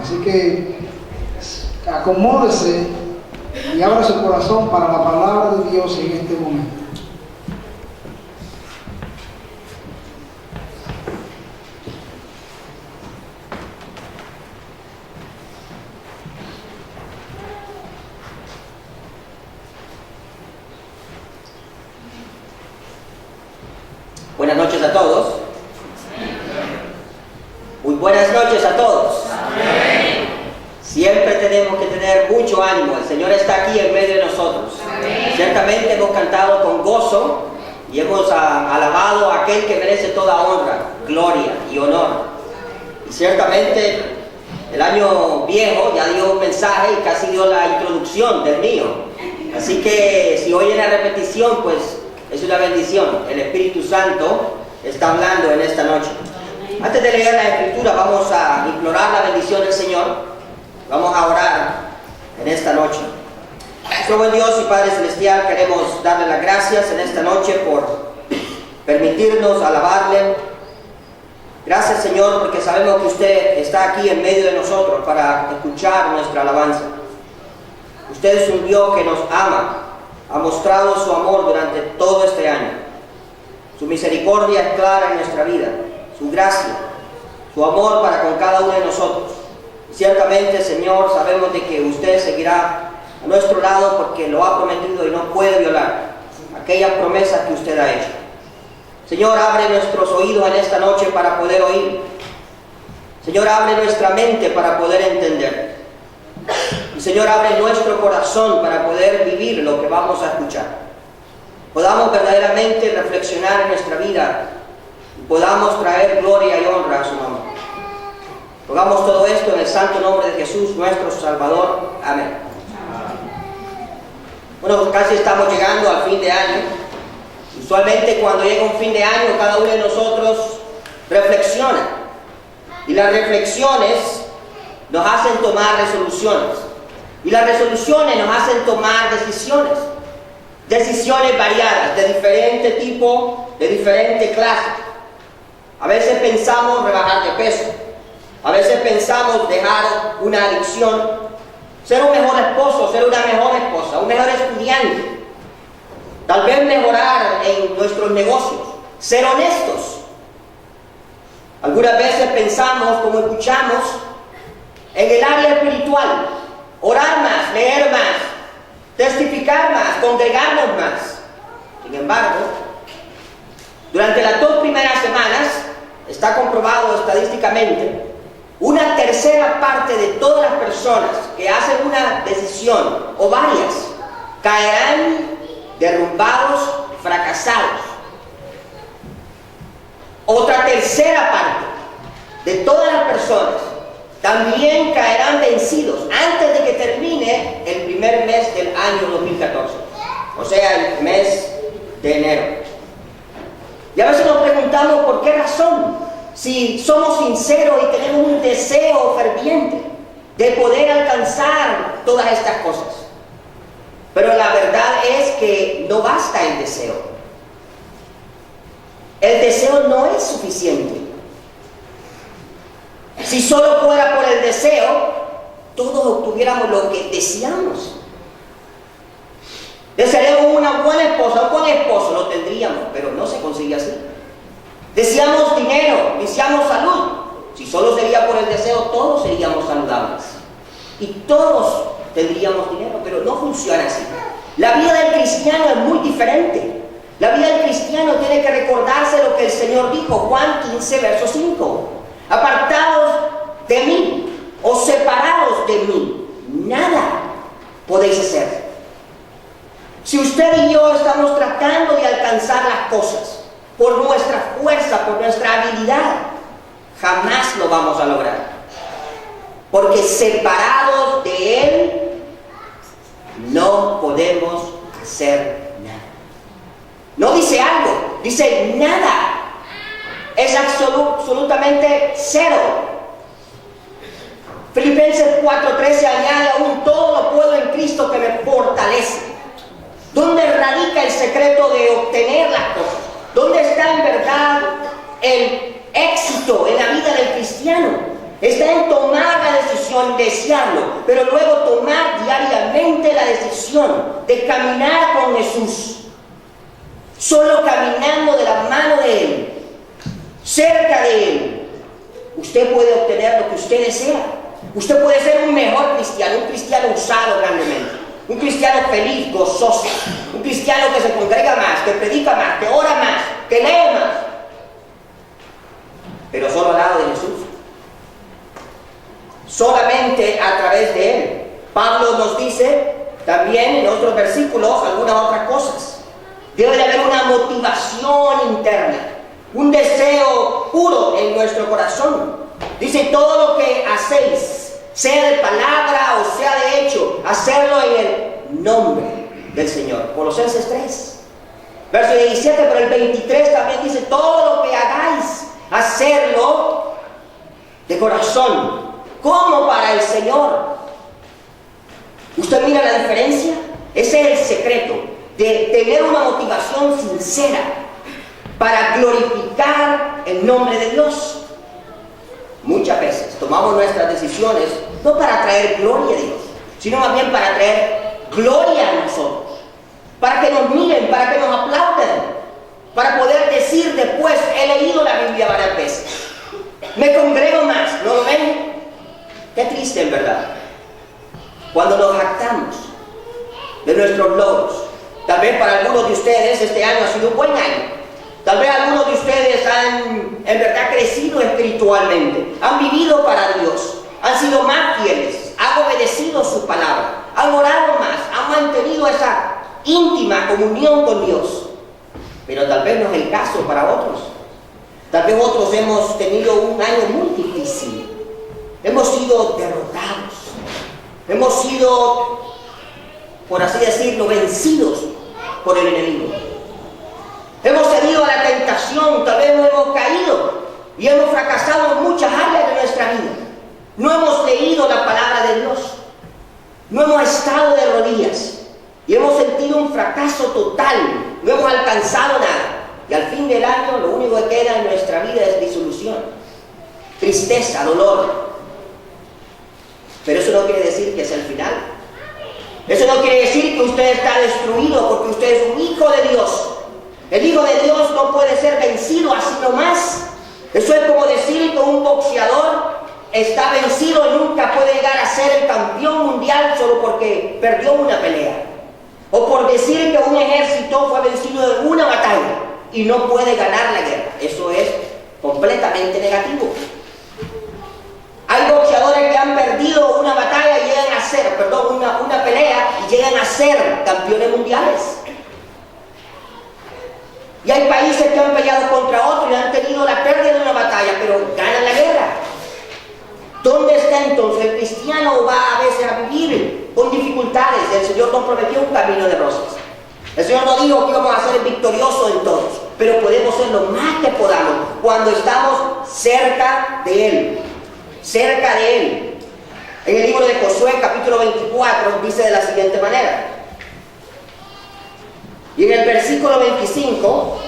Así que acomódese y abra su corazón para la palabra de Dios en este momento. Buenas noches a todos. Muy buenas noches a todos. Amén. Siempre tenemos que tener mucho ánimo. El Señor está aquí en medio de nosotros. Amén. Ciertamente hemos cantado con gozo y hemos alabado a aquel que merece toda honra, gloria y honor. Y ciertamente el año viejo ya dio un mensaje y casi dio la introducción del mío. Así que si oyen la repetición, pues es una bendición. El Espíritu Santo está hablando en esta noche. Antes de leer la Escritura, vamos a implorar la bendición del Señor. Vamos a orar en esta noche. Nuestro buen Dios y Padre Celestial, queremos darle las gracias en esta noche por permitirnos alabarle. Gracias, Señor, porque sabemos que usted está aquí en medio de nosotros para escuchar nuestra alabanza. Usted es un Dios que nos ama. Ha mostrado su amor durante todo este año. Su misericordia es clara en nuestra vida, su gracia, su amor para con cada uno de nosotros. Y ciertamente, Señor, sabemos de que usted seguirá a nuestro lado porque lo ha prometido y no puede violar aquellas promesas que usted ha hecho. Señor, abre nuestros oídos en esta noche para poder oír. Señor, abre nuestra mente para poder entender. Y Señor, abre nuestro corazón para poder vivir lo que vamos a escuchar. Podamos verdaderamente reflexionar en nuestra vida y podamos traer gloria y honra a su nombre. Rogamos todo esto en el santo nombre de Jesús, nuestro Salvador. Amén. Bueno, casi estamos llegando al fin de año. Usualmente cuando llega un fin de año, cada uno de nosotros reflexiona. Y las reflexiones nos hacen tomar resoluciones. Y las resoluciones nos hacen tomar decisiones. Decisiones variadas, de diferente tipo, de diferente clase. A veces pensamos rebajar de peso. A veces pensamos dejar una adicción. Ser un mejor esposo, ser una mejor esposa, un mejor estudiante. Tal vez mejorar en nuestros negocios. Ser honestos. Algunas veces pensamos, como escuchamos, en el área espiritual, orar más, leer más, testificar más, congregarnos más. Sin embargo, durante las 2 primeras semanas, está comprobado estadísticamente, una tercera parte de todas las personas que hacen una decisión, o varias, caerán derrumbados, fracasados. Otra tercera parte de todas las personas también caerán vencidos antes de que termine el primer mes del año 2014, o sea, el mes de enero. Y a veces nos preguntamos por qué razón, si somos sinceros y tenemos un deseo ferviente de poder alcanzar todas estas cosas. Pero la verdad es que no basta el deseo. El deseo no es suficiente. Si solo fuera por el deseo, todos obtuviéramos lo que deseamos. Desearíamos una buena esposa, un buen esposo, lo tendríamos, pero no se consigue así. Deseamos dinero, deseamos salud. Si solo sería por el deseo, todos seríamos saludables. Y todos tendríamos dinero, pero no funciona así. La vida del cristiano es muy diferente. La vida del cristiano tiene que recordarse lo que el Señor dijo, Juan 15, verso 5. Apartados de mí o separados de mí, nada podéis hacer. Si usted y yo estamos tratando de alcanzar las cosas por nuestra fuerza, por nuestra habilidad, jamás lo vamos a lograr. Porque separados de Él, no podemos hacer nada. No dice algo, dice nada. Es absolutamente cero. Filipenses 4:13 añade aún: todo lo puedo en Cristo que me fortalece. ¿Dónde radica el secreto de obtener las cosas? ¿Dónde está en verdad el éxito en la vida del cristiano? Está en tomar la decisión decisión desearlo, pero luego tomar diariamente la decisión de caminar con Jesús. Solo caminando de la mano de Él, cerca de Él, usted puede obtener lo que usted desea. Usted puede ser un mejor cristiano, un cristiano usado grandemente, un cristiano feliz, gozoso, un cristiano que se congrega más, que predica más, que ora más, que lee más, pero solo al lado de Jesús. Solamente a través de Él. Pablo nos dice también en otros versículos algunas otras cosas. Debe de haber una motivación interna, un deseo puro en nuestro corazón. Dice, todo lo que hacéis, sea de palabra o sea de hecho, hacerlo en el nombre del Señor. Colosenses 3, verso 17, pero el 23 también dice, todo lo que hagáis, hacerlo de corazón, como para el Señor. ¿Usted mira la diferencia? Ese es el secreto de tener una motivación sincera para glorificar el nombre de Dios. Muchas veces tomamos nuestras decisiones no para traer gloria a Dios, sino más bien para traer gloria a nosotros, para que nos miren, para que nos aplaudan, para poder decir después, he leído la Biblia varias veces, me congrego más. ¿No lo ven? Qué triste en verdad cuando nos jactamos de nuestros logros. Tal vez para algunos de ustedes este año ha sido un buen año. Tal vez algunos de ustedes han en verdad crecido espiritualmente, han vivido para Dios, han sido más fieles, han obedecido su palabra, han orado más, han mantenido esa íntima comunión con Dios. Pero tal vez no es el caso para otros. Tal vez otros hemos tenido un año muy difícil. Hemos sido derrotados. Hemos sido, por así decirlo, vencidos por el enemigo. Hemos tenido la tentación, tal vez no hemos caído y hemos fracasado en muchas áreas de nuestra vida. No hemos leído la palabra de Dios, no hemos estado de rodillas y hemos sentido un fracaso total, no hemos alcanzado nada. Y al fin del año lo único que queda en nuestra vida es disolución, tristeza, dolor. Pero eso no quiere decir que es el final. Eso no quiere decir que usted está destruido porque usted es un hijo de Dios. El Hijo de Dios no puede ser vencido así nomás. Eso es como decir que un boxeador está vencido y nunca puede llegar a ser el campeón mundial solo porque perdió una pelea. O por decir que un ejército fue vencido en una batalla y no puede ganar la guerra. Eso es completamente negativo. Hay boxeadores que han perdido una batalla y llegan a ser, una pelea y llegan a ser campeones mundiales. Y hay países que han peleado contra otros y han tenido la pérdida de una batalla, pero ganan la guerra. ¿Dónde está entonces? El cristiano va a veces a vivir con dificultades. El Señor nos prometió un camino de rosas. El Señor nos dijo que íbamos a ser victoriosos en todos, pero podemos ser lo más que podamos cuando estamos cerca de Él. Cerca de Él. En el libro de Josué, capítulo 24, dice de la siguiente manera. Y en el versículo 25,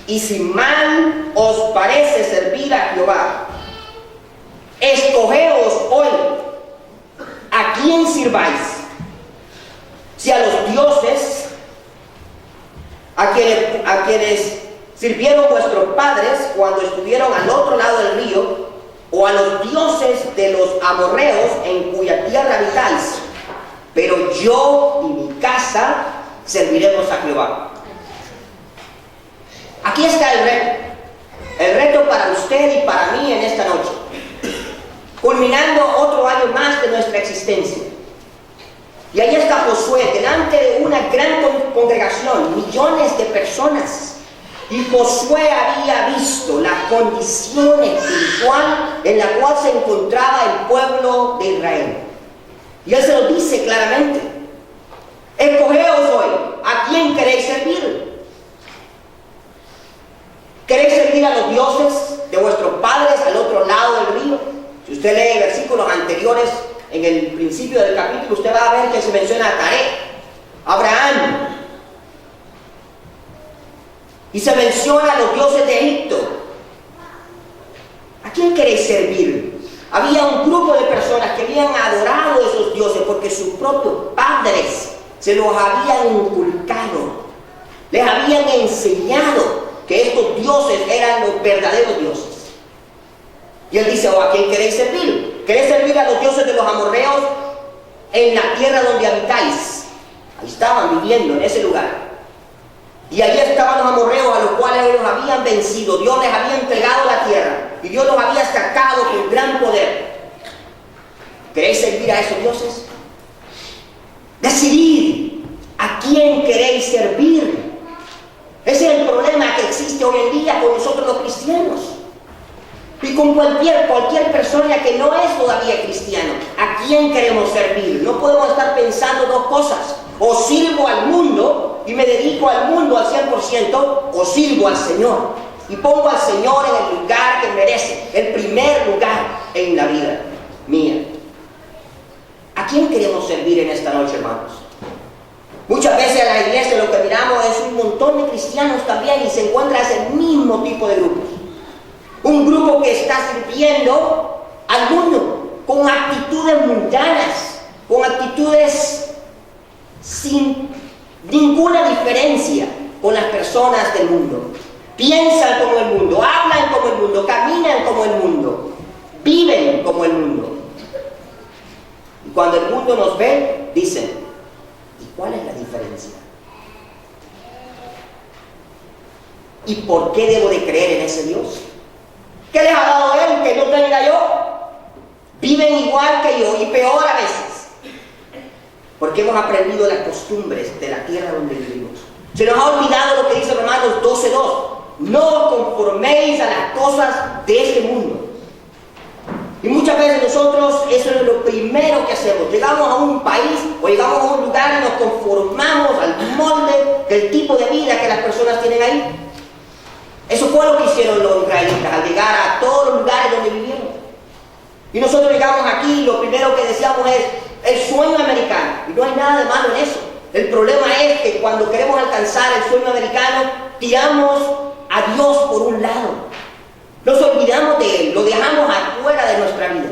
y si mal os parece servir a Jehová, escogeos hoy a quién sirváis, si a los dioses a quienes sirvieron vuestros padres cuando estuvieron al otro lado del río, o a los dioses de los amorreos en cuya tierra habitáis, pero yo y mi casa serviremos a Jehová. Aquí está el reto para usted y para mí en esta noche, culminando otro año más de nuestra existencia. Y ahí está Josué, delante de una gran congregación, millones de personas. Y Josué había visto la condición espiritual en la cual se encontraba el pueblo de Israel. Y él se lo dice claramente. Escogeos hoy, ¿a quién queréis servir? ¿Queréis servir a los dioses de vuestros padres al otro lado del río? Si usted lee versículos anteriores, en el principio del capítulo, usted va a ver que se menciona a Taré, Abraham, y se menciona a los dioses de Egipto. ¿A quién queréis servir? Había un grupo de personas que habían adorado a esos dioses porque sus propios padres se los habían inculcado, les habían enseñado que estos dioses eran los verdaderos dioses. Y él dice, ¿a quién queréis servir? ¿Queréis servir a los dioses de los amorreos en la tierra donde habitáis? Ahí estaban viviendo, en ese lugar. Y allí estaban los amorreos a los cuales ellos habían vencido. Dios les había entregado la tierra y Dios los había sacado con gran poder. ¿Queréis servir a esos dioses? Decidid a quién queréis servir. Ese es el problema que existe hoy en día con nosotros los cristianos. Y con cualquier persona que no es todavía cristiano. ¿A quién queremos servir? No podemos estar pensando dos cosas. O sirvo al mundo y me dedico al mundo al 100%, o sirvo al Señor. Y pongo al Señor en el lugar que merece, el primer lugar en la vida mía. ¿A quién queremos servir en esta noche, hermanos? Muchas veces en la iglesia lo que miramos es un montón de cristianos también y se encuentra ese mismo tipo de grupos. Un grupo que está sirviendo al mundo con actitudes mundanas, con actitudes sin ninguna diferencia con las personas del mundo. Piensan como el mundo, hablan como el mundo, caminan como el mundo, viven como el mundo. Y cuando el mundo nos ve, dicen, ¿y cuál es la diferencia? ¿Y por qué debo de creer en ese Dios? ¿Qué les ha dado Él que no tenga yo? Viven igual que yo y peor a veces. Porque hemos aprendido las costumbres de la tierra donde vivimos. Se nos ha olvidado lo que dice Romanos 12:2. No os conforméis a las cosas de este mundo. Y muchas veces nosotros, eso es lo primero que hacemos. Llegamos a un país o llegamos a un lugar y nos conformamos al molde del tipo de vida que las personas tienen ahí. Eso fue lo que hicieron los israelitas al llegar a todos los lugares donde vivieron. Y nosotros llegamos aquí y lo primero que decíamos es el sueño americano. Y no hay nada de malo en eso. El problema es que cuando queremos alcanzar el sueño americano, tiramos a Dios por un lado. Nos olvidamos de Él, lo dejamos afuera de nuestra vida.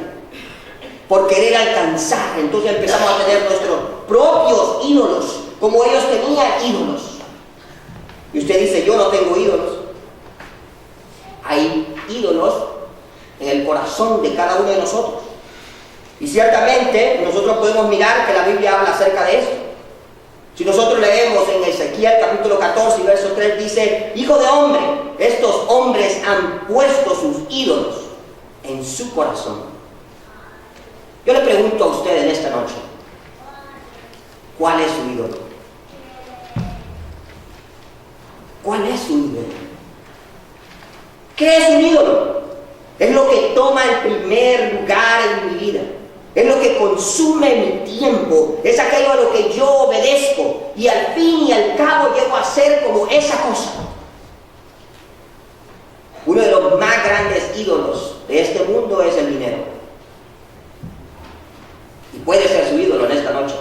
Por querer alcanzar, entonces empezamos a tener nuestros propios ídolos, como ellos tenían ídolos. Y usted dice, yo no tengo ídolos. Hay ídolos en el corazón de cada uno de nosotros. Y ciertamente nosotros podemos mirar que la Biblia habla acerca de esto. Si nosotros leemos en Ezequiel capítulo 14 y verso 3 dice, Hijo de hombre, estos hombres han puesto sus ídolos en su corazón. Yo le pregunto a usted en esta noche, ¿cuál es su ídolo? ¿Cuál es su ídolo? ¿Qué es un ídolo? Es lo que toma el primer lugar en mi vida. Es lo que consume mi tiempo. Es aquello a lo que yo obedezco. Y al fin y al cabo llego a ser como esa cosa. Uno de los más grandes ídolos de este mundo es el dinero. Y puede ser su ídolo en esta noche.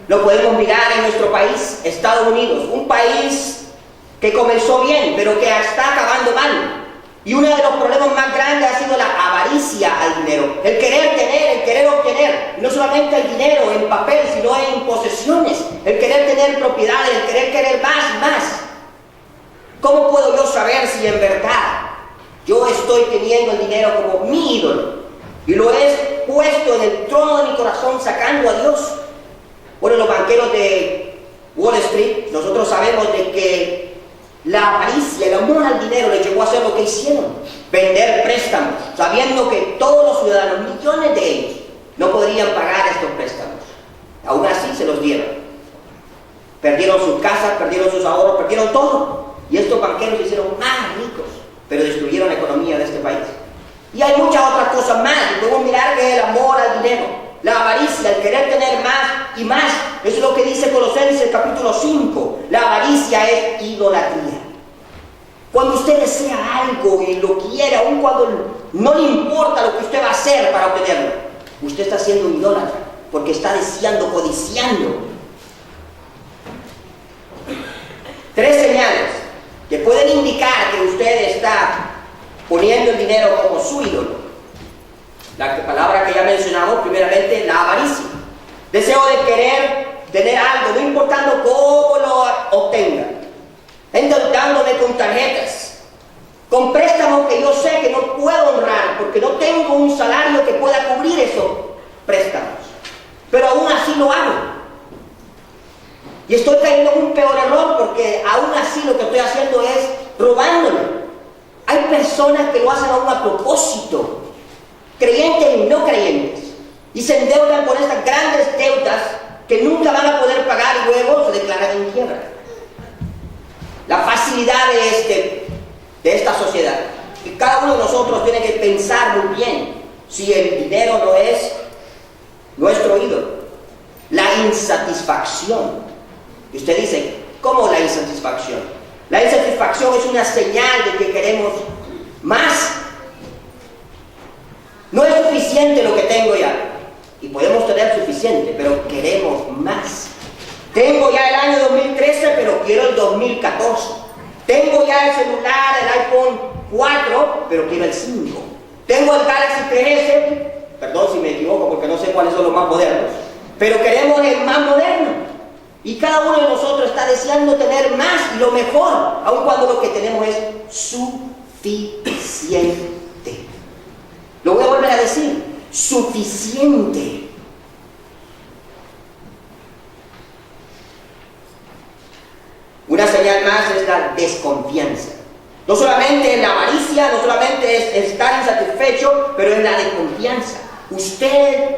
Lo podemos mirar en nuestro país, Estados Unidos. Un país que comenzó bien, pero que está acabando mal. Y uno de los problemas más grandes ha sido la avaricia al dinero. El querer tener, el querer obtener. No solamente el dinero en papel, sino en posesiones. El querer tener propiedades, el querer más y más. ¿Cómo puedo yo saber si en verdad yo estoy teniendo el dinero como mi ídolo? Y lo he puesto en el trono de mi corazón sacando a Dios. Bueno, los banqueros de Wall Street, nosotros sabemos de que la avaricia, el amor al dinero les llevó a hacer lo que hicieron. Vender préstamos, sabiendo que todos los ciudadanos, millones de ellos, no podrían pagar estos préstamos. Aún así se los dieron. Perdieron sus casas, perdieron sus ahorros, perdieron todo. Y estos banqueros se hicieron más ricos, pero destruyeron la economía de este país. Y hay muchas otras cosas más. Y podemos mirar que es el amor al dinero, la avaricia, el querer tener más y más. Eso es lo que dice Colosenses capítulo 5. La avaricia es idolatría. Cuando usted desea algo y lo quiere, aun cuando no le importa lo que usted va a hacer para obtenerlo, usted está siendo un idólatra, porque está deseando, codiciando. 3 señales que pueden indicar que usted está poniendo el dinero como su ídolo. La palabra que ya mencionamos, primeramente, la avaricia. Deseo de querer tener algo, no importando cómo lo obtenga. Endeudándome con tarjetas, con préstamos que yo sé que no puedo honrar, porque no tengo un salario que pueda cubrir esos préstamos. Pero aún así lo hago. Y estoy cayendo en un peor error, porque aún así lo que estoy haciendo es robándome. Hay personas que lo hacen aún a propósito, creyentes y no creyentes, y se endeudan con estas grandes deudas que nunca van a poder pagar y luego se declaran en quiebra. La facilidad de esta sociedad. Y cada uno de nosotros tiene que pensar muy bien si el dinero no es nuestro ídolo. La insatisfacción. Y usted dice, ¿cómo la insatisfacción? La insatisfacción es una señal de que queremos más. No es suficiente lo que tengo ya. Y podemos tener suficiente, pero queremos más. Tengo ya el año 2013, pero quiero el 2014. Tengo ya el celular, el iPhone 4, pero quiero el 5. Tengo el Galaxy 3S, perdón si me equivoco porque no sé cuáles son los más modernos, pero queremos el más moderno. Y cada uno de nosotros está deseando tener más y lo mejor, aun cuando lo que tenemos es suficiente. Lo voy a volver a decir, suficiente. Una señal más es la desconfianza. No solamente en la avaricia, no solamente es estar insatisfecho, pero en la desconfianza. Usted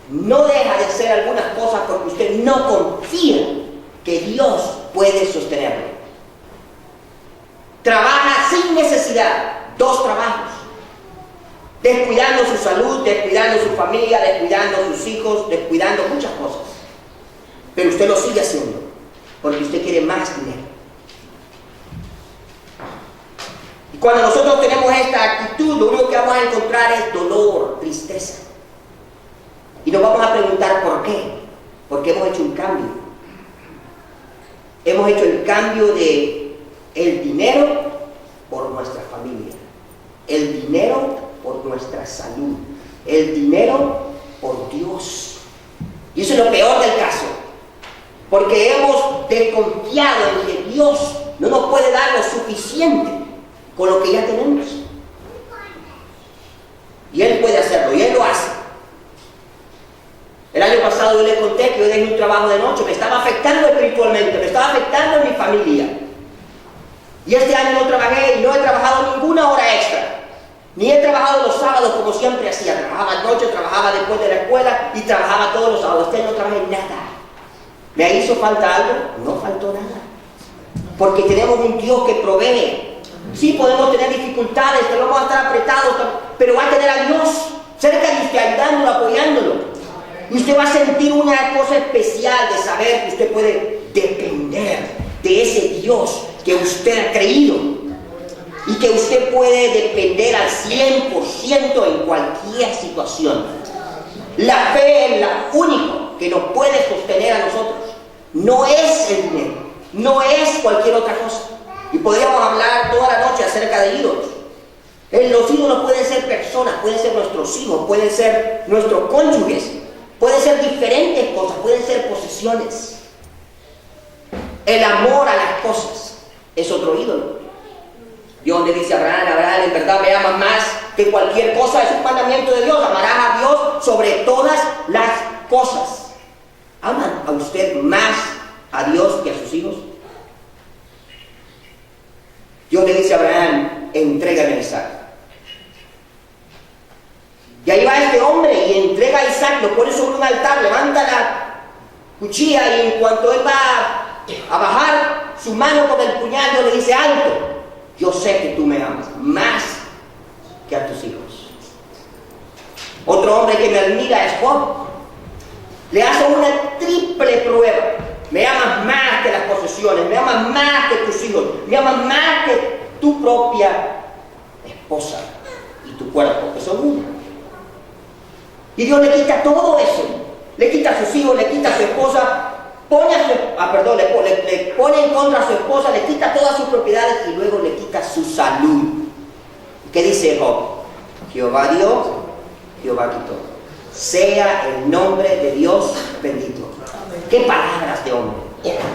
no deja de hacer algunas cosas porque usted no confía que Dios puede sostenerlo. Trabaja sin necesidad, 2 trabajos. Descuidando su salud, descuidando su familia, descuidando sus hijos, descuidando muchas cosas. Pero usted lo sigue haciendo porque usted quiere más dinero. Y cuando nosotros tenemos esta actitud, lo único que vamos a encontrar es dolor, tristeza. Y nos vamos a preguntar por qué. Porque hemos hecho un cambio. Hemos hecho el cambio de el dinero por nuestra familia, el dinero por nuestra salud, el dinero por Dios. Y eso es lo peor del caso, porque hemos desconfiado en que Dios no nos puede dar lo suficiente con lo que ya tenemos. Y Él puede hacerlo, y Él lo hace. El año pasado yo le conté que yo dejé un trabajo de noche, me estaba afectando espiritualmente, me estaba afectando en mi familia. Y este año no trabajé y no he trabajado ninguna hora extra. Ni he trabajado los sábados como siempre hacía. Trabajaba anoche, trabajaba después de la escuela y trabajaba todos los sábados. Este año no trabajé nada. ¿Me hizo falta algo? No faltó nada. Porque tenemos un Dios que provee. Sí, podemos tener dificultades, que vamos a estar apretados, pero va a tener a Dios cerca de usted, ayudándolo, apoyándolo. Y usted va a sentir una cosa especial de saber que usted puede depender de ese Dios que usted ha creído. Y que usted puede depender al 100% en cualquier situación. La fe es lo único que nos puede sostener a nosotros. No es el dinero, no es cualquier otra cosa. Y podríamos hablar toda la noche acerca de ídolos. Los ídolos pueden ser personas, pueden ser nuestros hijos, pueden ser nuestros cónyuges, pueden ser diferentes cosas, pueden ser posesiones. El amor a las cosas es otro ídolo. Dios le dice a Abraham, en verdad me amas más que cualquier cosa. Es un mandamiento de Dios. Amarás a Dios sobre todas las cosas. ¿Aman a usted más a Dios que a sus hijos? Dios le dice a Abraham, entrégame a Isaac. Y ahí va este hombre y entrega a Isaac, lo pone sobre un altar, levanta la cuchilla y en cuanto él va a bajar su mano con el puñal, Dios le dice, alto. Yo sé que tú me amas más que a tus hijos. Otro hombre que me admira es Job. Le hace una triple prueba. Me amas más que las posesiones, me amas más que tus hijos, me amas más que tu propia esposa y tu cuerpo, que son uno. Y Dios le quita todo eso. Le quita a sus hijos, le quita a su esposa, le pone en contra a su esposa, le quita todas sus propiedades y luego le quita su salud. ¿Qué dice Job? Jehová dio, Jehová quitó. Sea el nombre de Dios bendito. ¿Qué palabras de hombre?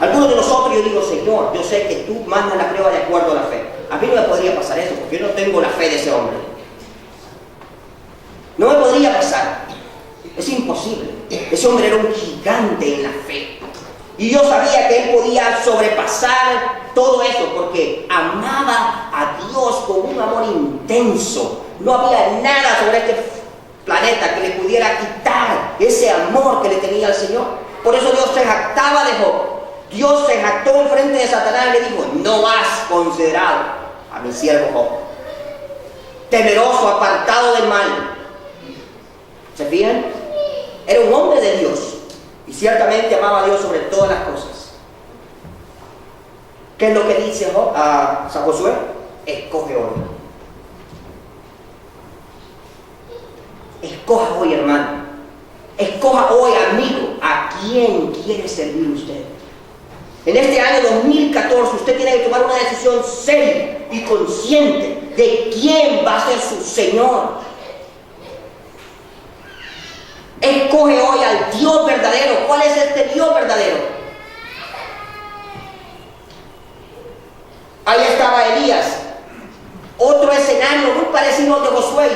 Algunos de nosotros, yo digo, Señor, yo sé que tú mandas la prueba de acuerdo a la fe. A mí no me podría pasar eso, porque yo no tengo la fe de ese hombre. No me podría pasar. Es imposible. Ese hombre era un gigante en la fe. Y yo sabía que él podía sobrepasar todo eso, porque amaba a Dios con un amor intenso. No había nada sobre este planeta que le pudiera quitar ese amor que le tenía al Señor. Por eso Dios se jactaba de Job. Dios se jactó en frente de Satanás y le dijo: no has considerado a mi siervo Job, temeroso, apartado del mal. ¿Se fijan? Era un hombre de Dios y ciertamente amaba a Dios sobre todas las cosas. ¿Qué es lo que dice San Josué? Escoge hoy. Escoja hoy, hermano. Escoja hoy, amigo, a quién quiere servir usted. En este año 2014 usted tiene que tomar una decisión seria y consciente de quién va a ser su Señor. Escoge hoy al Dios verdadero. ¿Cuál es este Dios verdadero? Ahí estaba Elías. Otro escenario muy parecido al de Josué,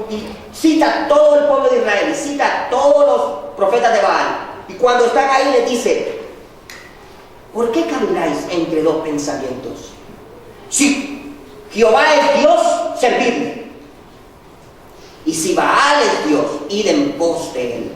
y cita a todo el pueblo de Israel, y cita a todos los profetas de Baal. Y cuando están ahí les dice: ¿por qué caviláis entre dos pensamientos? Si Jehová es Dios, servidle. Y si Baal es Dios, id en pos de él.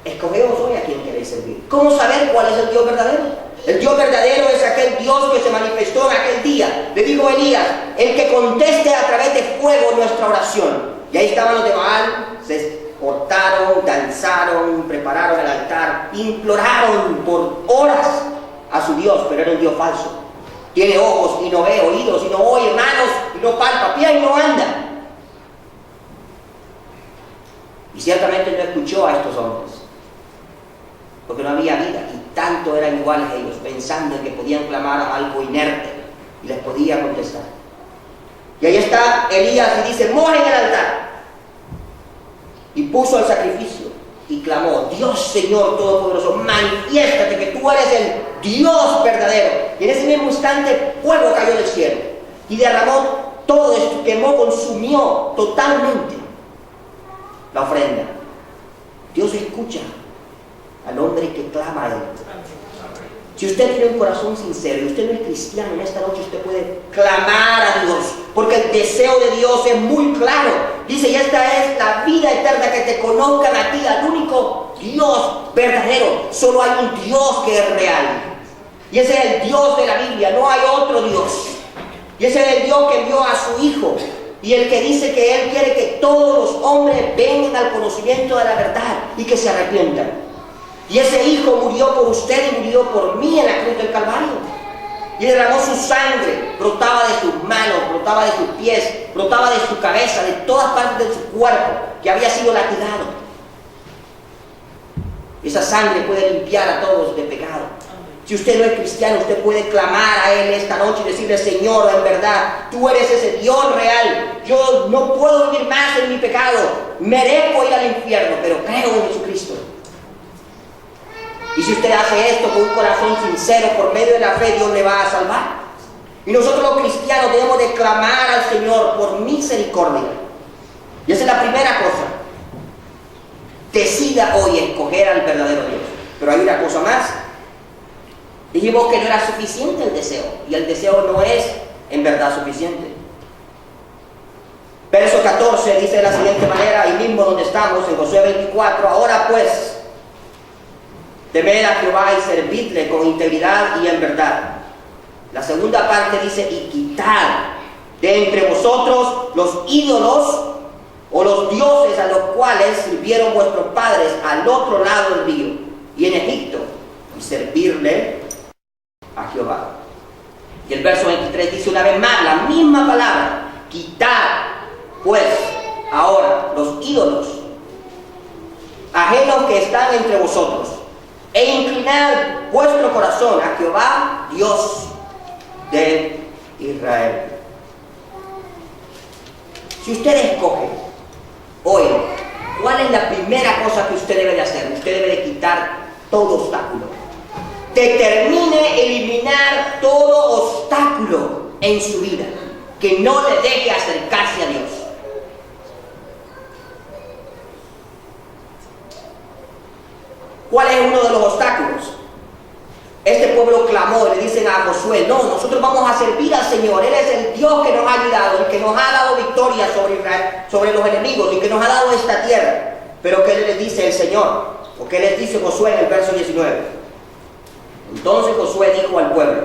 Escogeos hoy a quien queréis servir. ¿Cómo saber cuál es el Dios verdadero? El Dios verdadero es aquel Dios que se manifestó en aquel día. Le dijo Elías: el que conteste a través de fuego nuestra oración. Y ahí estaban los de Baal, se cortaron, danzaron, prepararon el altar, imploraron por horas a su Dios, pero era un Dios falso. Tiene ojos y no ve, oídos y no oye, manos y no palpa, pie y no anda. Y ciertamente no escuchó a estos hombres, porque no había vida, y tanto eran iguales ellos, pensando en que podían clamar a algo inerte y les podía contestar. Y ahí está Elías y dice: mojen el altar. Y puso el sacrificio y clamó: Dios Señor Todopoderoso, manifiéstate que tú eres el Dios verdadero. Y en ese mismo instante fuego cayó del cielo y derramó todo esto, quemó, consumió totalmente la ofrenda. Dios escucha al hombre que clama a él. Si usted tiene un corazón sincero y usted no es cristiano, en esta noche usted puede clamar a Dios, porque el deseo de Dios es muy claro. Dice: y esta es la vida eterna, que te conozcan a ti, al único Dios verdadero. Solo hay un Dios que es real, y ese es el Dios de la Biblia, no hay otro Dios. Y ese es el Dios que envió a su Hijo, y el que dice que Él quiere que todos los hombres vengan al conocimiento de la verdad y que se arrepientan. Y ese Hijo murió por usted y murió por mí en la cruz del Calvario. Y derramó su sangre, brotaba de sus manos, brotaba de sus pies, brotaba de su cabeza, de todas partes de su cuerpo, que había sido latigado. Esa sangre puede limpiar a todos de pecado. Si usted no es cristiano, usted puede clamar a Él esta noche y decirle: Señor, en verdad, tú eres ese Dios real. Yo no puedo vivir más en mi pecado, merezco ir al infierno, pero creo en Jesucristo. Y si usted hace esto con un corazón sincero, por medio de la fe, Dios le va a salvar. Y nosotros los cristianos debemos de clamar al Señor por misericordia. Y esa es la primera cosa. Decida hoy escoger al verdadero Dios. Pero hay una cosa más. Dijimos que no era suficiente el deseo, y el deseo no es en verdad suficiente. Verso 14 dice de la siguiente manera, ahí mismo donde estamos, en Josué 24: ahora pues, temed a Jehová y servidle con integridad y en verdad. La segunda parte dice: y quitad de entre vosotros los ídolos o los dioses a los cuales sirvieron vuestros padres al otro lado del río y en Egipto, y servirle a Jehová. Y el verso 23 dice una vez más la misma palabra: quitad pues ahora los ídolos ajenos que están entre vosotros, e inclinad vuestro corazón a Jehová, Dios de Israel. Si usted escoge hoy, ¿cuál es la primera cosa que usted debe de hacer? Usted debe de quitar todo obstáculo. Determine eliminar todo obstáculo en su vida que no le deje acercarse a Dios. ¿Cuál es uno de los obstáculos? Este pueblo clamó y le dicen a Josué: no, nosotros vamos a servir al Señor. Él es el Dios que nos ha ayudado, el que nos ha dado victoria sobre Israel, sobre los enemigos, y que nos ha dado esta tierra. Pero ¿qué les dice el Señor? ¿O qué les dice Josué en el verso 19? Entonces Josué dijo al pueblo: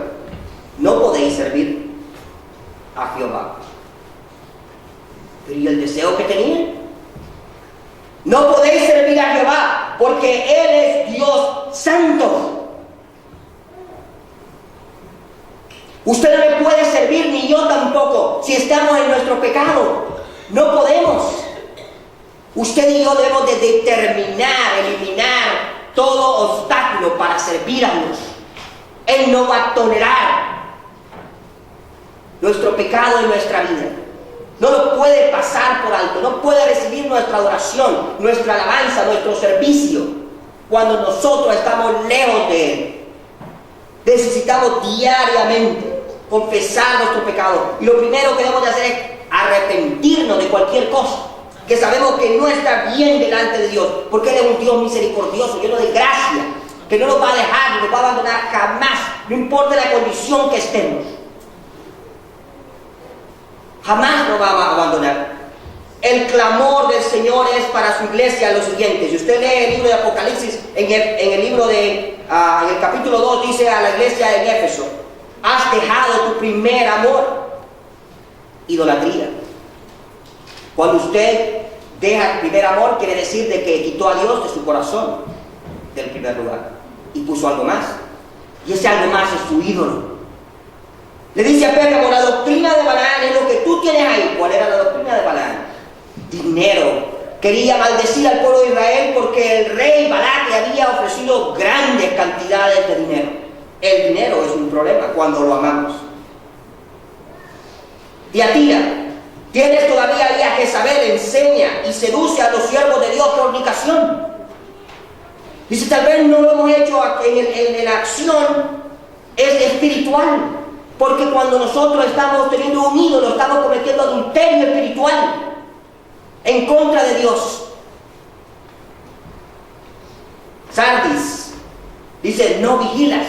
no podéis servir a Jehová. Pero ¿y el deseo que tenían? No podéis servir a Jehová porque Él es Dios santo. Usted no le puede servir, ni yo tampoco, si estamos en nuestro pecado. No podemos. Usted y yo debemos de determinar, eliminar todo obstáculo para servir a Dios. Él no va a tolerar nuestro pecado en nuestra vida. No lo puede pasar por alto. No puede recibir nuestra adoración, nuestra alabanza, nuestro servicio cuando nosotros estamos lejos de Él. Necesitamos diariamente confesar nuestro pecado. Y lo primero que debemos de hacer es arrepentirnos de cualquier cosa que sabemos que no está bien delante de Dios, porque Él es un Dios misericordioso, lleno de gracia, que no nos va a dejar, ni nos va a abandonar jamás, no importa la condición que estemos. Jamás nos va a abandonar. El clamor del Señor es para su iglesia lo siguiente. Si usted lee el libro de Apocalipsis, en el capítulo 2 dice a la iglesia de Éfeso: has dejado tu primer amor. Idolatría. Cuando usted deja el primer amor, quiere decir de que quitó a Dios de su corazón, del primer lugar, y puso algo más. Y ese algo más es su ídolo. Le dice a Pérgamo: la doctrina de Balaam es lo que tú tienes ahí. ¿Cuál era la doctrina de Balaam? Dinero. Quería maldecir al pueblo de Israel porque el rey Balac le había ofrecido grandes cantidades de dinero. El dinero es un problema cuando lo amamos. Tiatira: tienes todavía ahí a Jezabel, enseña y seduce a los siervos de Dios por fornicación. Dice: tal vez no lo hemos hecho en la acción, es espiritual. Porque cuando nosotros estamos teniendo un ídolo, estamos cometiendo adulterio espiritual en contra de Dios. Sardis dice: no vigilas.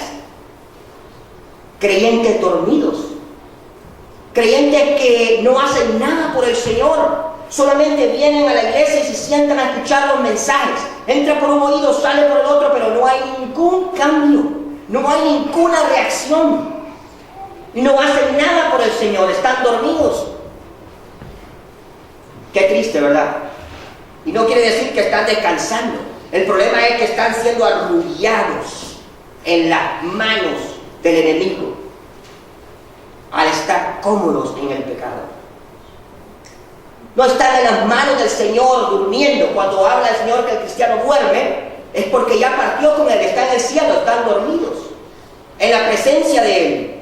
Creyentes dormidos, creyentes que no hacen nada por el Señor, solamente vienen a la iglesia y se sientan a escuchar los mensajes. Entra por un oído, sale por el otro, pero no hay ningún cambio, no hay ninguna reacción. Y no hacen nada por el Señor, están dormidos. Qué triste, ¿verdad? Y no quiere decir que están descansando. El problema es que están siendo arrullados en las manos del enemigo al estar cómodos en el pecado. No están en las manos del Señor durmiendo. Cuando habla el Señor que el cristiano duerme, es porque ya partió con Él, está en el cielo, están dormidos en la presencia de Él.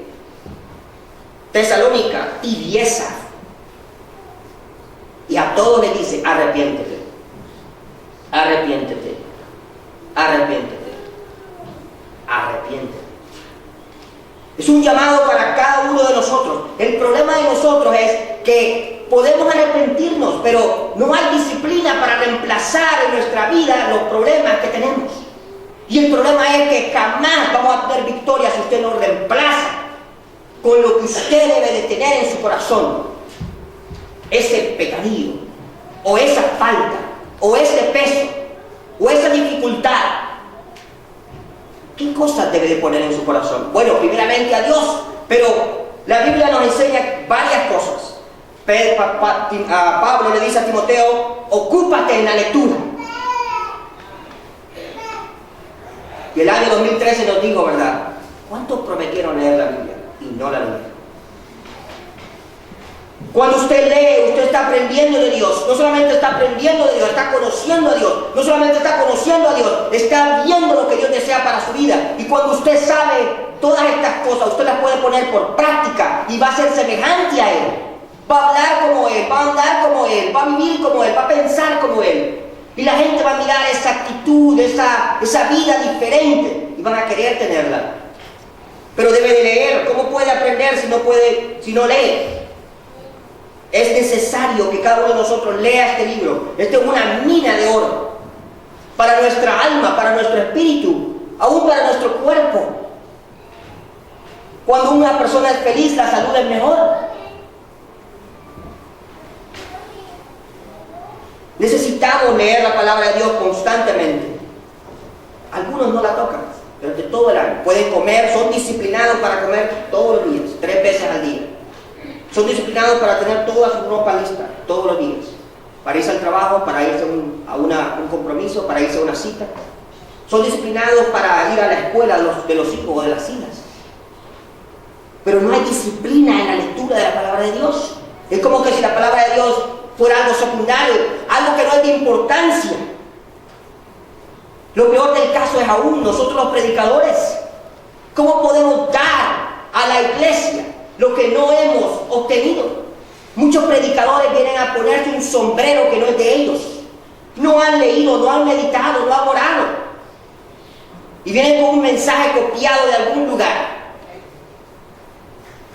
Tesalónica: tibieza. Y a todos les dice: arrepiéntete, arrepiéntete, arrepiéntete, arrepiéntete. Es un llamado para cada uno de nosotros. El problema de nosotros es que podemos arrepentirnos, pero no hay disciplina para reemplazar en nuestra vida los problemas que tenemos. Y el problema es que jamás vamos a tener victoria si usted no reemplaza con lo que usted debe de tener en su corazón ese pecadillo, o esa falta, o ese peso, o esa dificultad. ¿Qué cosas debe de poner en su corazón? Bueno, primeramente a Dios, pero la Biblia nos enseña varias cosas. Pablo le dice a Timoteo: ocúpate en la lectura. Y el año 2013 nos dijo, ¿verdad? ¿Cuántos prometieron leer la Biblia y no la leyeron? Cuando usted lee, usted está aprendiendo de Dios. No solamente está aprendiendo de Dios, está conociendo a Dios. No solamente está conociendo a Dios, está viendo lo que Dios desea para su vida. Y cuando usted sabe todas estas cosas, usted las puede poner por práctica y va a ser semejante a Él. Va a hablar como Él, va a andar como Él, va a vivir como Él, va a pensar como Él. Y la gente va a mirar esa actitud, esa vida diferente y van a querer tenerla. Pero debe de leer. ¿Cómo puede aprender si no lee? Es necesario que cada uno de nosotros lea este libro. Esta es una mina de oro para nuestra alma, para nuestro espíritu, aún para nuestro cuerpo. Cuando una persona es feliz, la salud es mejor. Necesitamos leer la palabra de Dios constantemente. Algunos no la tocan durante todo el año. Pueden comer, son disciplinados para comer todos los días, 3 veces al día. Son disciplinados para tener toda su ropa lista, todos los días. Para irse al trabajo, para irse a un compromiso, para irse a una cita. Son disciplinados para ir a la escuela de los hijos o de las hijas. Pero no hay disciplina en la lectura de la palabra de Dios. Es como que si la palabra de Dios fuera algo secundario, algo que no es de importancia. Lo peor del caso es aún nosotros los predicadores. ¿Cómo podemos dar a la iglesia lo que no hemos obtenido? Muchos predicadores vienen a ponerse un sombrero que no es de ellos. No han leído, no han meditado, no han orado. Y vienen con un mensaje copiado de algún lugar.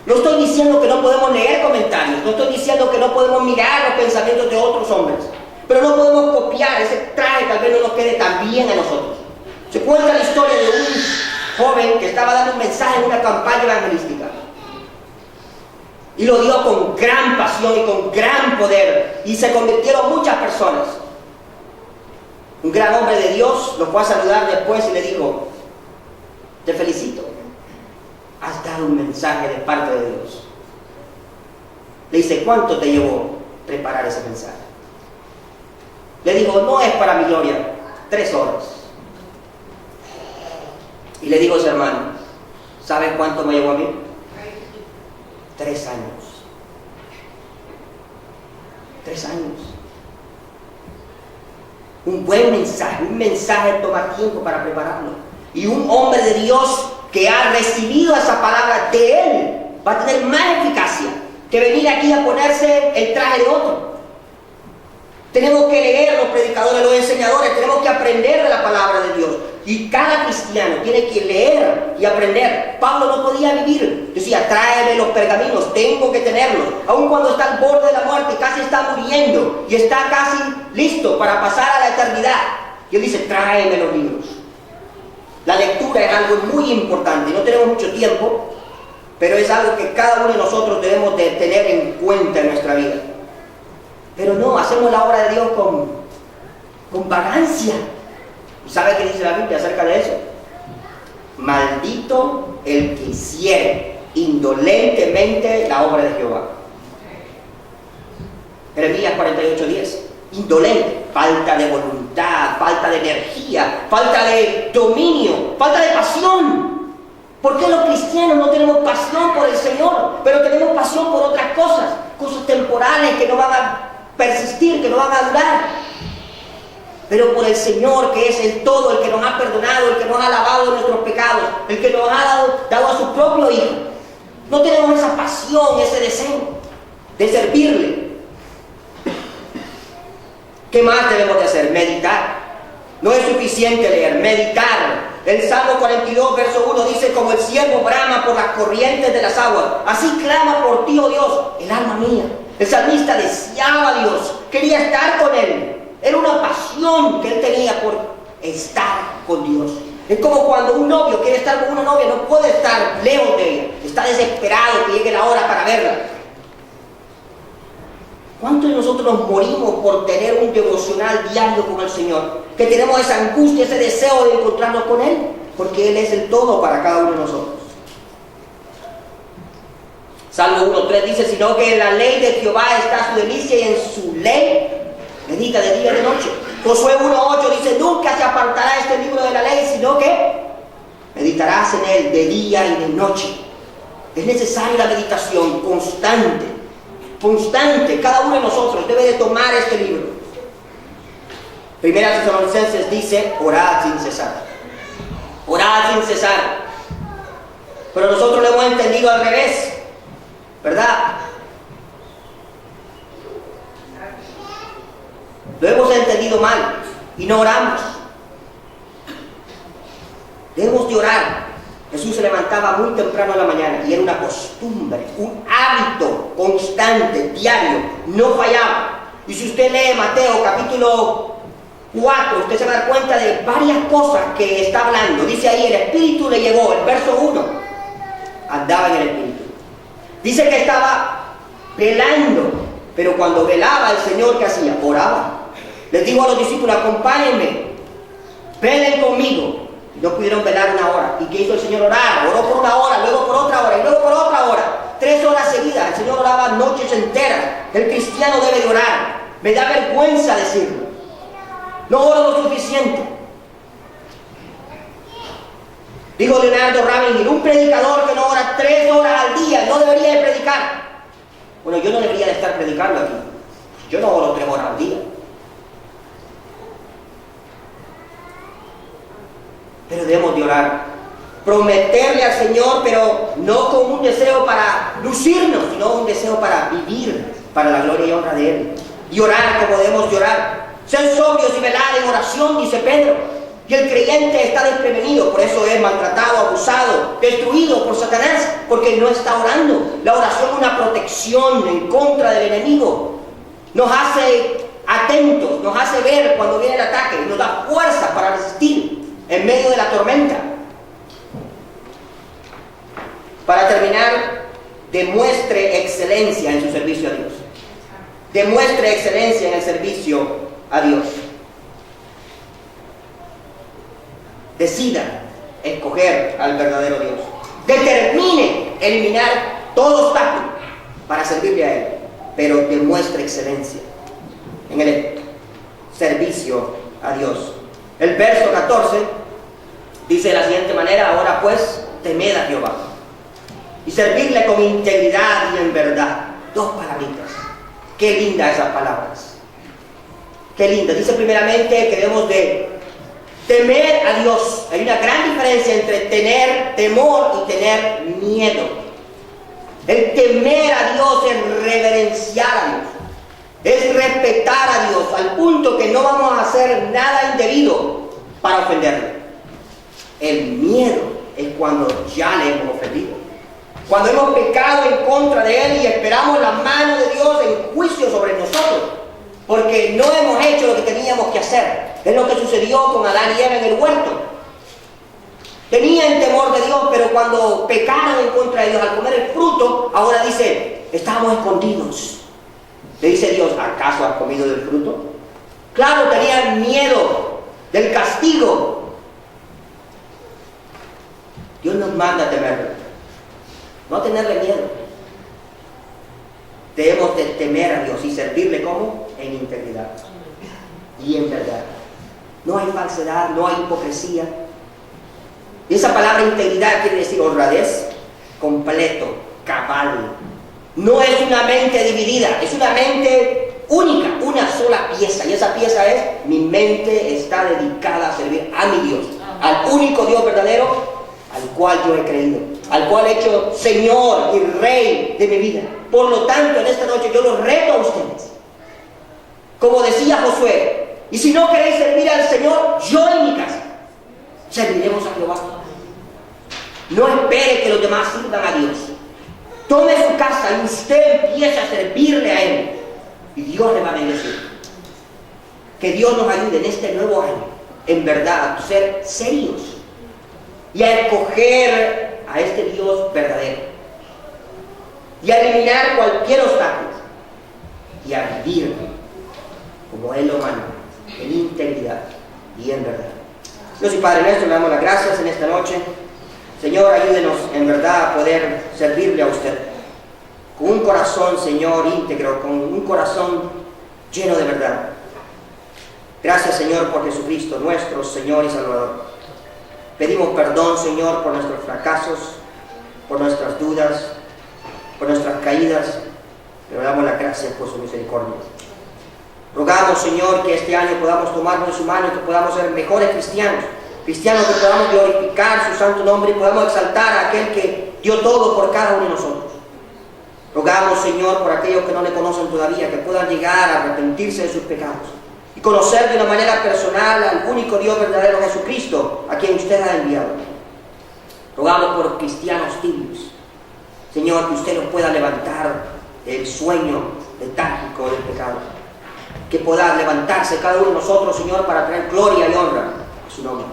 No estoy diciendo que no podemos leer comentarios, no estoy diciendo que no podemos mirar los pensamientos de otros hombres, pero no podemos copiar ese traje, tal vez no nos quede tan bien a nosotros. Se cuenta la historia de un joven que estaba dando un mensaje en una campaña evangelística y lo dio con gran pasión y con gran poder y se convirtieron muchas personas. Un gran hombre de Dios lo fue a saludar después y le dijo: te felicito, has dado un mensaje de parte de Dios. Le dice: ¿cuánto te llevó preparar ese mensaje? Le dijo: no es para mi gloria, 3 horas. Y le dijo a ese hermano: ¿sabes cuánto me llevó a mí? 3 años. 3 años. Un buen mensaje, un mensaje toma tiempo para prepararlo. Y un hombre de Dios que ha recibido esa palabra de Él va a tener más eficacia que venir aquí a ponerse el traje de otro. Tenemos que leer, los predicadores, los enseñadores, tenemos que aprender de la palabra de Dios. Y cada cristiano tiene que leer y aprender. Pablo no podía vivir. Decía: tráeme los pergaminos, tengo que tenerlos. Aun cuando está al borde de la muerte, casi está muriendo y está casi listo para pasar a la eternidad. Y él dice: tráeme los libros. La lectura es algo muy importante. No tenemos mucho tiempo, pero es algo que cada uno de nosotros debemos de tener en cuenta en nuestra vida. Pero no, hacemos la obra de Dios con vagancia. ¿Sabe qué dice la Biblia acerca de eso? Maldito el que hiciere indolentemente la obra de Jehová. Jeremías 48:10. Indolente, falta de voluntad, falta de energía, falta de dominio, falta de pasión. ¿Por qué los cristianos no tenemos pasión por el Señor, pero tenemos pasión por otras cosas temporales que no van a persistir, que no van a durar? Pero por el Señor, que es el todo, el que nos ha perdonado, el que nos ha lavado de nuestros pecados, el que nos ha dado a su propio Hijo, no tenemos esa pasión, ese deseo de servirle. ¿Qué más debemos de hacer? Meditar. No es suficiente leer, meditar. El Salmo 42, verso 1 dice: como el ciervo brama por las corrientes de las aguas, así clama por ti, oh Dios, el alma mía. El salmista deseaba a Dios, quería estar con Él. Era una pasión que él tenía por estar con Dios. Es como cuando un novio quiere estar con una novia, no puede estar lejos de ella, está desesperado que llegue la hora para verla. ¿Cuántos de nosotros nos morimos por tener un devocional diario con el Señor? Que tenemos esa angustia, ese deseo de encontrarnos con Él, porque Él es el todo para cada uno de nosotros. Salmo 1:3 dice: sino que en la ley de Jehová está su delicia, y en su ley medita de día y de noche. Josué 1:8 dice: nunca se apartará este libro de la ley, sino que meditarás en él de día y de noche. Es necesaria la meditación constante. constante. Cada uno de nosotros debe de tomar este libro. Primera Tesalonicenses dice, orad sin cesar. Orad sin cesar. Pero nosotros lo hemos entendido al revés, ¿verdad? Lo hemos entendido mal y no oramos. Debemos de orar. Jesús se levantaba muy temprano en la mañana y era una costumbre, un hábito constante, diario, no fallaba. Y si usted lee Mateo capítulo 4, usted se va a dar cuenta de varias cosas que está hablando. Dice ahí, el Espíritu le llevó, el verso 1, andaba en el Espíritu. Dice que estaba velando, pero cuando velaba el Señor, ¿qué hacía? Oraba. Les dijo a los discípulos, acompáñenme, velen conmigo. No pudieron velar una hora. ¿Y qué hizo el Señor? Orar. Oró por una hora, luego por otra hora y luego por otra hora. 3 horas seguidas. El Señor oraba noches enteras. El cristiano debe de orar. Me da vergüenza decirlo. No oro lo suficiente. Dijo Leonardo Ravenhill, un predicador que no ora 3 horas al día no debería de predicar. Bueno, yo no debería de estar predicando aquí. Yo no oro 3 horas al día. Pero debemos de orar, prometerle al Señor, pero no con un deseo para lucirnos, sino un deseo para vivir para la gloria y honra de Él. Y orar como debemos de orar. Ser sobrios y velar en oración, dice Pedro. Y el creyente está desprevenido, por eso es maltratado, abusado, destruido por Satanás, porque no está orando. La oración es una protección en contra del enemigo. Nos hace atentos, nos hace ver cuando viene el ataque, nos da fuerza para resistir en medio de la tormenta. Para terminar, demuestre excelencia en su servicio a Dios. Demuestre excelencia en el servicio a Dios. Decida escoger al verdadero Dios. Determine eliminar todo obstáculo para servirle a Él, pero demuestre excelencia en el servicio a Dios. El verso 14 dice de la siguiente manera, ahora pues, temed a Jehová y servirle con integridad y en verdad. 2 palabritas. Qué lindas esas palabras. Qué linda. Dice primeramente que debemos de temer a Dios. Hay una gran diferencia entre tener temor y tener miedo. El temer a Dios es reverenciar a Dios. Es respetar a Dios al punto que no vamos a hacer nada indebido para ofenderle. El miedo es cuando ya le hemos ofendido. Cuando hemos pecado en contra de Él y esperamos la mano de Dios en juicio sobre nosotros. Porque no hemos hecho lo que teníamos que hacer. Es lo que sucedió con Adán y Eva en el huerto. Tenían temor de Dios, pero cuando pecaron en contra de Dios al comer el fruto, ahora dice, estábamos escondidos. Le dice Dios, ¿acaso has comido del fruto? Claro, tenían miedo del castigo. Dios nos manda a temerlo, no a tenerle miedo. Debemos de temer a Dios y servirle como en integridad y en verdad. No hay falsedad, no hay hipocresía. Y esa palabra integridad quiere decir honradez, completo, cabal. No es una mente dividida, es una mente única, una sola pieza. Y esa pieza es, mi mente está dedicada a servir a mi Dios, al único Dios verdadero, al cual yo he creído, al cual he hecho Señor y Rey de mi vida. Por lo tanto, en esta noche yo los reto a ustedes. Como decía Josué, y si no queréis servir al Señor, yo y mi casa serviremos a Jehová. No espere que los demás sirvan a Dios. Tome su casa y usted empieza a servirle a Él. Y Dios le va a bendecir. Que Dios nos ayude en este nuevo año, en verdad, a ser serios y a escoger a este Dios verdadero. Y a eliminar cualquier obstáculo. Y a vivir como Él lo manda, en integridad y en verdad. Dios y Padre nuestro, le damos las gracias en esta noche. Señor, ayúdenos en verdad a poder servirle a usted con un corazón, Señor, íntegro, con un corazón lleno de verdad. Gracias, Señor, por Jesucristo, nuestro Señor y Salvador. Pedimos perdón, Señor, por nuestros fracasos, por nuestras dudas, por nuestras caídas. pero damos las gracias por su misericordia. Rogamos, Señor, que este año podamos tomarnos de su mano y que podamos ser mejores cristianos, cristianos que podamos glorificar su santo nombre y podamos exaltar a aquel que dio todo por cada uno de nosotros. Rogamos, Señor, por aquellos que no le conocen todavía, que puedan llegar a arrepentirse de sus pecados y conocer de una manera personal al único Dios verdadero, Jesucristo, a quien usted ha enviado. Rogamos por cristianos tibios, Señor, que usted nos pueda levantar del sueño letárgico del pecado, que pueda levantarse cada uno de nosotros, Señor, para traer gloria y honra a su nombre.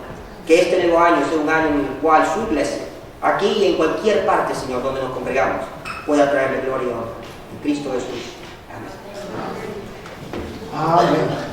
Que este nuevo año sea un año en el cual su iglesia, aquí y en cualquier parte, Señor, donde nos congregamos, pueda traerle gloria y honra. En Cristo Jesús. Amén. Amén.